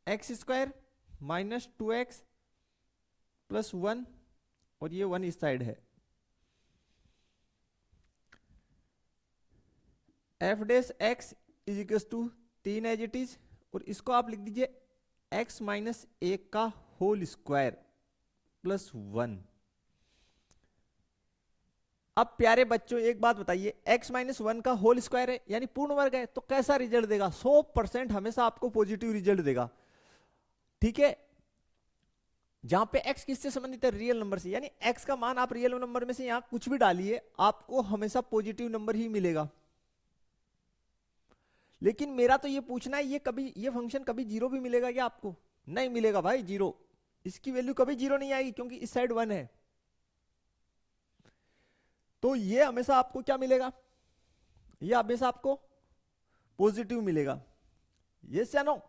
x² माइनस 2x प्लस 1 और ये 1 इस साइड है। F dash x is equal to 3 as it is और इसको आप लिख दीजिए x माइनस 1 का होल स्क्वायर प्लस 1। अब प्यारे बच्चों एक बात बताइए, x माइनस 1 का होल स्क्वायर है यानी पूर्ण वर्ग है, तो कैसा रिजल्ट देगा? 100% हमेशा आपको पॉजिटिव रिजल्ट देगा। ठीक है, जहां पे x किससे संबंधित है? रियल नंबर से। यानी x का मान आप रियल नंबर में से यहां कुछ भी डालिए आपको हमेशा पॉजिटिव नंबर ही मिलेगा। लेकिन मेरा तो ये पूछना है ये फंक्शन कभी 0 भी मिलेगा क्या आपको? नहीं मिलेगा भाई 0, इसकी वैल्यू कभी 0 नहीं आएगी क्योंकि इस साइड 1 है। तो ये हमेशा आपको क्या मिलेगा? ये हमेशा आपको पॉजिटिव मिलेगा। यस या नो?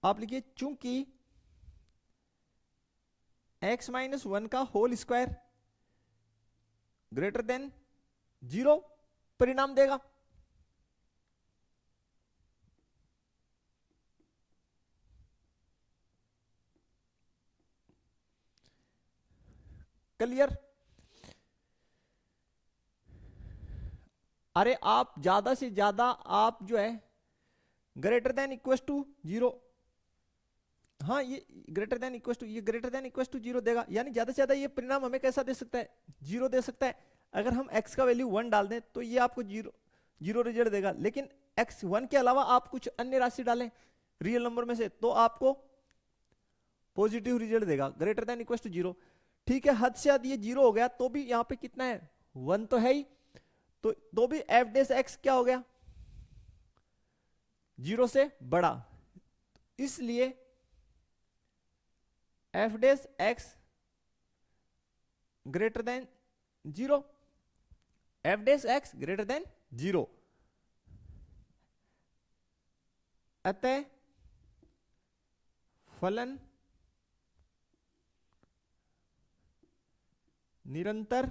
आप लिखिए चूंकि x माइनस 1 का होल स्क्वायर ग्रेटर देन 0 परिणाम देगा। क्लियर? अरे आप ज्यादा से ज्यादा आप जो है ग्रेटर देन इक्वल टू 0, हाँ ये ग्रेटर देन इक्वल टू, ये ग्रेटर देन इक्वल टू 0 देगा। यानी ज्यादा से ज्यादा ये परिणाम हमें कैसा दे सकता है? 0 दे सकता है। अगर हम x का वैल्यू 1 डाल दें तो ये आपको 0 रिजल्ट देगा। लेकिन x 1 के अलावा आप कुछ अन्य राशि डालें रियल नंबर में से तो आपको पॉजिटिव रिजल्ट देगा, ग्रेटर देन इक्वल टू 0। ठीक है, हद से हद ये 0 हो गया तो भी यहाँ पे कितना है? 1 तो है ही, तो भी एफ डेस एक्स क्या हो गया? 0 से बड़ा। इसलिए F dash x greater than 0, F dash x greater than 0। अतः फलन निरंतर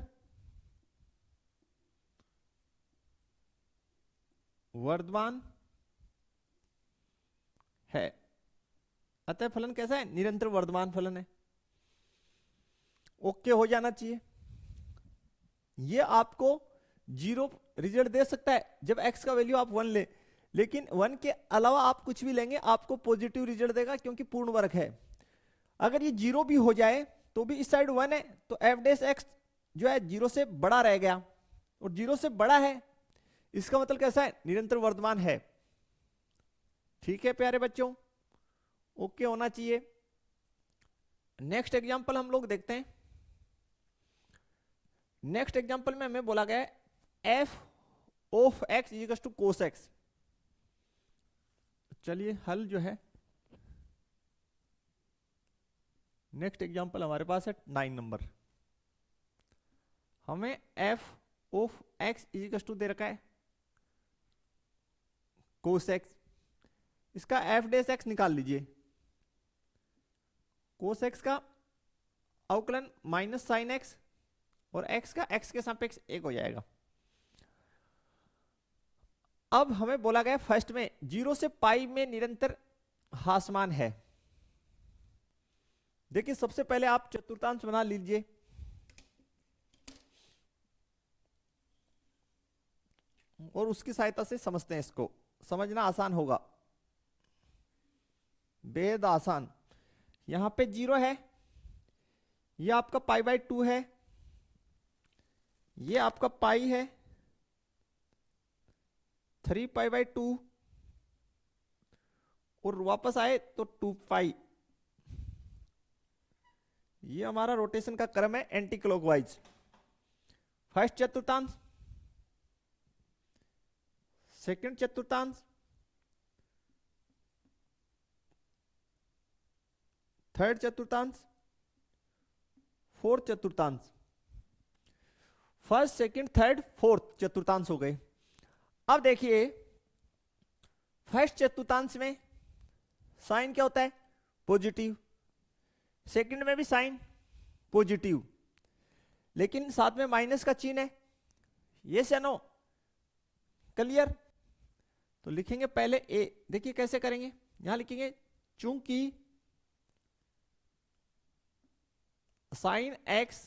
वर्धमान है। अतः फलन कैसा है? निरंतर वर्धमान फलन है। ओके हो जाना चाहिए। ये आपको 0 रिजल्ट दे सकता है जब x का वैल्यू आप 1 ले, लेकिन 1 के अलावा आप कुछ भी लेंगे आपको पॉजिटिव रिजल्ट देगा क्योंकि पूर्ण वर्ग है। अगर ये 0 भी हो जाए तो भी इस साइड 1 है तो एफ डेस एक्स जो है 0 से बड़ा रह गया, और 0 से बड़ा है इसका मतलब कैसा है? निरंतर वर्धमान है। ठीक है प्यारे बच्चों, ओके होना चाहिए। नेक्स्ट एग्जांपल हम लोग देखते हैं। नेक्स्ट एग्जांपल में हमें बोला गया है f of x is equal to cos x. चलिए हल जो है नेक्स्ट एग्जांपल हमारे पास है 9 नंबर। हमें f of x is equal to दे रखा है कोस एक्स। इसका एफ डेस एक्स निकाल लीजिए, कोस एक्स का अवकलन माइनस साइन एक्स और एक्स का एक्स के सापेक्ष एक हो जाएगा। अब हमें बोला गया फर्स्ट में 0 से पाई में निरंतर ह्रासमान है। देखिए सबसे पहले आप चतुर्थांश बना लीजिए, और उसकी सहायता से समझते हैं, इसको समझना आसान होगा, बेहद आसान। यहां पे 0 है, ये आपका पाई बाय 2 है, ये आपका पाई है 3 पाई बाय 2, और वापस आए तो 2 पाई। ये हमारा रोटेशन का क्रम है एंटी क्लॉकवाइज। फर्स्ट चतुर्थांश, सेकंड चतुर्थांश, थर्ड चतुर्थांश, फोर्थ चतुर्थांश। फर्स्ट सेकंड थर्ड फोर्थ चतुर्थांश हो गए। अब देखिए फर्स्ट चतुर्थांश में साइन क्या होता है, पॉजिटिव, सेकंड में भी साइन पॉजिटिव, लेकिन साथ में माइनस का चिन्ह है, ये से नो क्लियर। तो लिखेंगे पहले ए, देखिए कैसे करेंगे, यहां लिखेंगे चूंकि साइन एक्स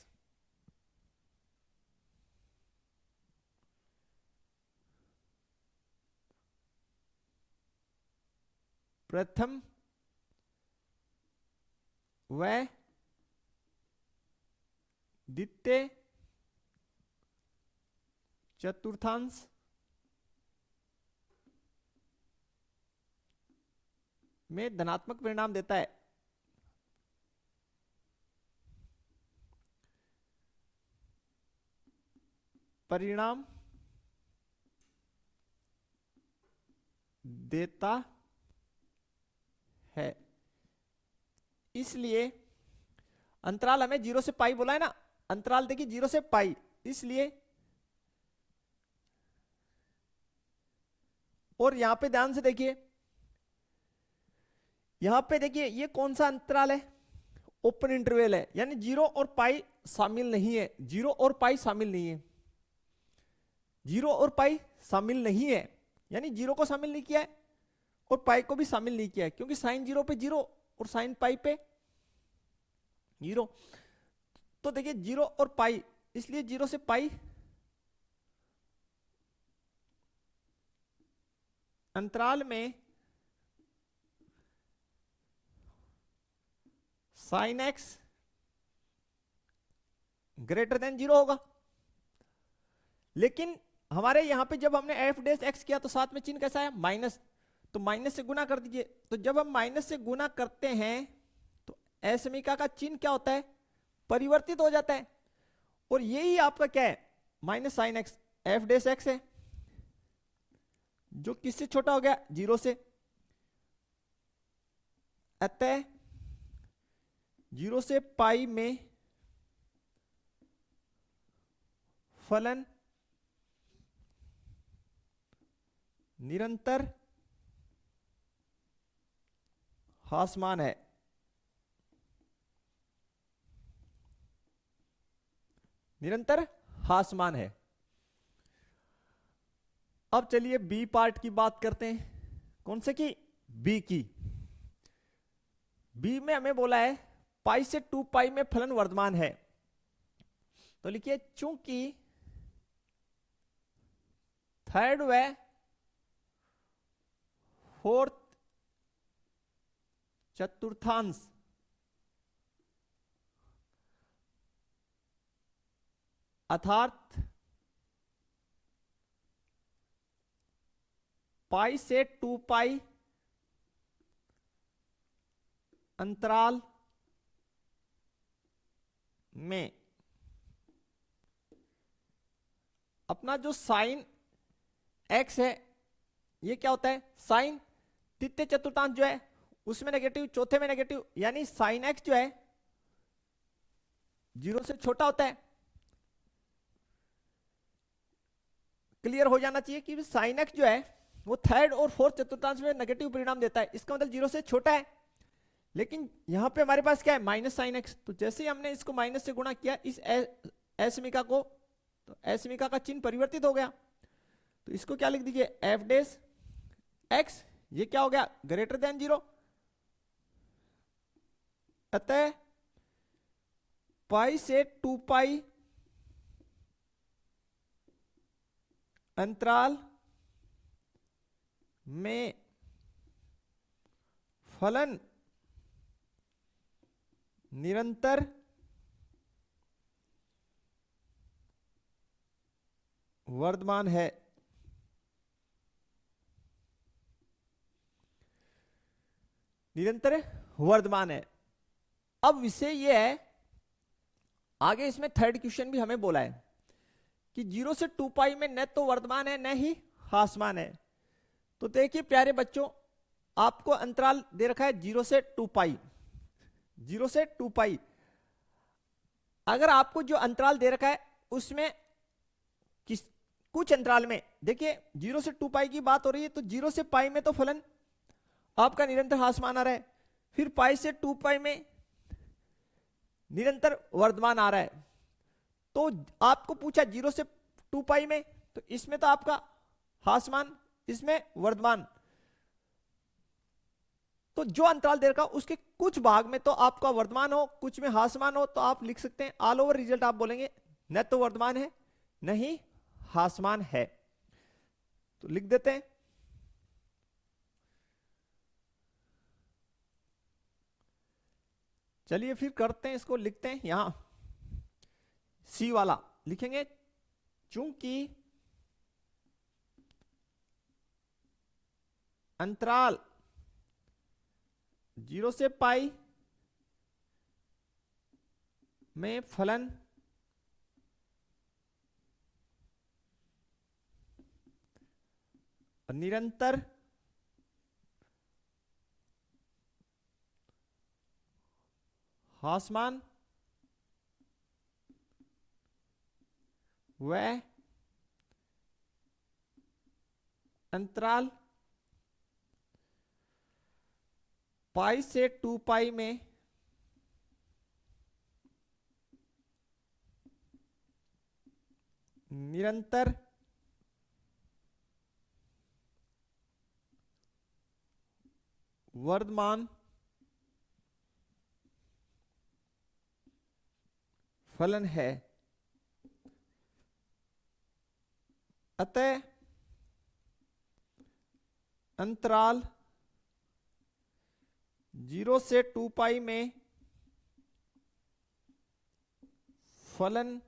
प्रथम व द्वितीय चतुर्थांश में धनात्मक परिणाम देता है। परिणाम देता है, इसलिए अंतराल हमें 0 से पाई बोला है ना, अंतराल देखिए 0 से पाई, इसलिए और यहां पे ध्यान से देखिए, यहां पे देखिए ये कौन सा अंतराल है, ओपन इंटरवल है, यानी 0 और पाई शामिल नहीं है, 0 और पाई शामिल नहीं है, 0 और पाई शामिल नहीं है, यानी 0 को शामिल नहीं किया है और पाई को भी शामिल नहीं किया है, क्योंकि साइन 0 पे 0 और साइन पाई पे 0। तो देखिए 0 और पाई, इसलिए 0 से पाई अंतराल में साइन एक्स ग्रेटर देन 0 होगा। लेकिन हमारे यहां पे जब हमने एफ डेस एक्स किया तो साथ में चिन्ह कैसा है, माइनस, तो माइनस से गुना कर दीजिए। तो जब हम माइनस से गुना करते हैं तो असमीका का चिन्ह क्या होता है, परिवर्तित हो जाता है, और यही आपका क्या है, minus sine x, F dash x है, जो किससे छोटा हो गया, 0 से। अतः 0 से पाई में फलन निरंतर ह्रासमान है। निरंतर ह्रासमान है। अब चलिए बी पार्ट की बात करते हैं। कौन से की, बी की। बी में हमें बोला है पाई से 2 पाई में फलन वर्धमान है, तो लिखिए चूंकि थर्ड व फोर्थ चतुर्थांश अर्थात पाई से 2 पाई अंतराल में अपना जो साइन एक्स है, ये क्या होता है, साइन तृतीय चतुर्थांश जो है उसमें नेगेटिव, चौथे में नेगेटिव, यानी साइन एक्स जो है 0 से छोटा होता है। क्लियर हो जाना चाहिए कि साइन एक्स जो है वो थर्ड और फोर्थ चतुर्थांश में नेगेटिव परिणाम देता है, इसका मतलब 0 से छोटा है। लेकिन यहां पे हमारे पास क्या है, माइनस साइन एक्स, तो जैसे ही हमने इसको माइनस से गुणा किया इस असमिका को, तो असमिका का चिन्ह परिवर्तित हो गया। तो इसको क्या लिख दीजिए, एफ डेस एक्स, ये क्या हो गया, ग्रेटर देन 0। अतः पाई से 2 पाई अंतराल में फलन निरंतर वर्धमान है। निरंतर वर्धमान है। अब विषय यह है, आगे इसमें थर्ड क्वेश्चन भी हमें बोला है कि 0 से 2 पाई में न तो वर्धमान है न ही ह्रासमान है। तो देखिए प्यारे बच्चों, आपको अंतराल दे रखा है 0 से 2 पाई, 0 से 2 पाई। अगर आपको जो अंतराल दे रखा है उसमें कुछ अंतराल में, देखिए 0 से 2 पाई की बात हो रही है, तो 0 से पाई में तो फलन आपका निरंतर ह्रासमान आ रहा है, फिर पाई से 2 पाई में निरंतर वर्धमान आ रहा है। तो आपको पूछा 0 से 2 पाई में, तो इसमें तो आपका ह्रासमान, इसमें वर्धमान। तो जो अंतराल दे रखा उसके कुछ भाग में तो आपका वर्धमान हो, कुछ में ह्रासमान हो, तो आप लिख सकते हैं ऑल ओवर रिजल्ट आप बोलेंगे न तो वर्धमान है न ही ह्रासमान है। तो लिख देते हैं, चलिए फिर करते हैं इसको, लिखते हैं यहां सी वाला लिखेंगे, चूंकि अंतराल 0 से पाई में फलन निरंतर ह्रासमान व अंतराल पाई से 2 पाई में निरंतर वर्धमान फलन है। अतः अंतराल 0 से 2 पाई में फलन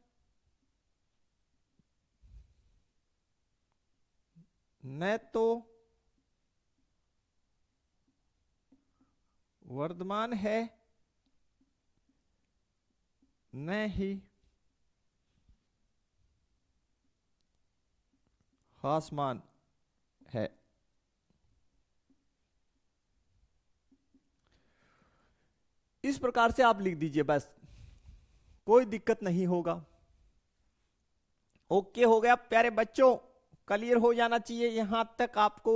न तो वर्धमान है न ही ह्रासमान है। इस प्रकार से आप लिख दीजिए, बस कोई दिक्कत नहीं होगा। ओके हो गया प्यारे बच्चों, क्लियर हो जाना चाहिए यहां तक आपको।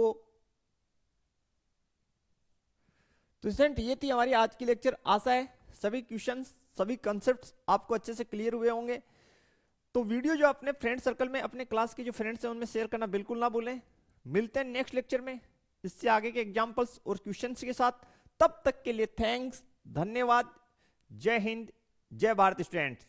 तो स्टूडेंट ये थी हमारी आज की लेक्चर, आशा है सभी क्वेश्चंस सभी कॉन्सेप्ट्स आपको अच्छे से क्लियर हुए होंगे। तो वीडियो जो अपने फ्रेंड सर्कल में, अपने क्लास के जो फ्रेंड्स हैं उनमें शेयर करना बिल्कुल ना भूलें। मिलते हैं नेक्स्ट लेक्चर में इससे आगे के एग्जांपल्स और क्वेश्चंस के साथ। तब तक के लिए थैंक्स, धन्यवाद, जय हिंद, जय भारत स्टूडेंट्स।